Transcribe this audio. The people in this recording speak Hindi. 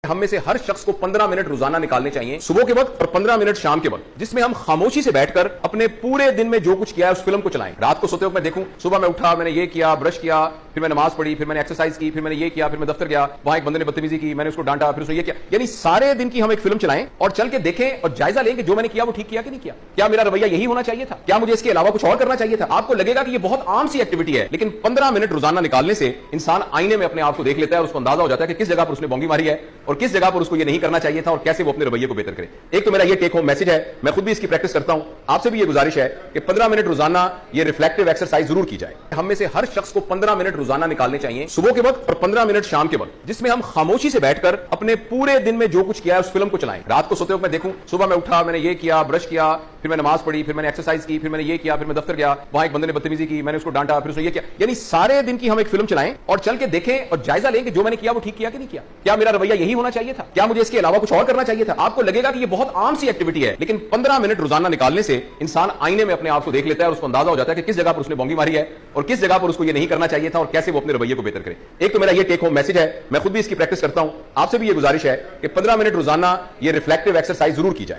हम में से हर शख्स को 15 मिनट रोजाना निकालने चाहिए, सुबह के वक्त और 15 मिनट शाम के वक्त, जिसमें हम खामोशी से बैठकर अपने पूरे दिन में जो कुछ किया है उस फिल्म को चलाएं। रात को सोते वक्त मैं देखूं, सुबह मैं उठा, मैंने ये किया, ब्रश किया, फिर मैं नमाज पढ़ी, फिर मैंने एक्सरसाइज की, फिर मैंने ये किया, फिर मैं दफ्तर गया, वहां एक बंदे ने बदतमीजी की, मैंने उसको डांटा, फिर उसने ये किया। यानी सारे दिन की हम एक फिल्म चलाएं और चल के देखें और जायजा लें कि जो मैंने किया वो ठीक किया कि नहीं किया। क्या मेरा रवैया यही होना चाहिए था? क्या मुझे इसके अलावा कुछ और करना चाहिए था? आपको लगेगा कि ये बहुत आम सी एक्टिविटी है, लेकिन 15 मिनट रोजाना निकालने से इंसान आईने में अपने आप को देख लेता है और उसको अंदाजा हो जाता है कि किस जगह पर उसने बॉन्गी मारी है और किस जगह पर उसको ये नहीं करना चाहिए था और कैसे वो अपने रवैये को बेहतर करे। एक तो मेरा ये टेक होम मैसेज है, मैं खुद भी इसकी प्रैक्टिस करता हूं, आपसे भी ये गुजारिश है कि 15 मिनट रोजाना ये रिफ्लेक्टिव एक्सरसाइज जरूर की जाए। हम में से हर शख्स को 15 मिनट रोजाना निकालने चाहिए, सुबह के वक्त और 15 मिनट शाम के वक्त, जिसमें हम खामोशी से बैठकर अपने पूरे दिन में जो कुछ किया है उस फिल्म को चलाएं। रात को सोते वक्त मैं देखूं, सुबह मैं उठा, मैंने ये किया, ब्रश किया, फिर मैं नमाज पढ़ी, फिर मैंने एक्सरसाइज की, फिर मैंने ये किया, फिर मैं दफ्तर गया, वहां एक बंदे ने बदतमीजी की, मैंने उसको डांटा, फिर उसने ये किया। यानी सारे दिन की हम एक फिल्म चलाएं और चल के देखें और जायजा लें कि जो मैंने किया वो ठीक किया कि नहीं किया। क्या मेरा रवैया यही होना चाहिए था? क्या मुझे इसके अलावा कुछ और करना चाहिए था? आपको लगेगा कि ये बहुत आम सी एक्टिविटी है, लेकिन 15 मिनट रोजाना निकालने से इंसान आईने में अपने आप को देख लेता है और उसको अंदाजा हो जाता है कि किस जगह पर उसने बॉन्गी मारी है और किस जगह पर उसको ये नहीं करना चाहिए था और कैसे वो अपने रवैये को बेहतर करे। एक तो मेरा ये टेक होम मैसेज है, मैं खुद भी इसकी प्रैक्टिस करता हूं, आपसे भी ये गुजारिश है कि 15 मिनट रोजाना ये रिफ्लेक्टिव एक्सरसाइज जरूर की जाए।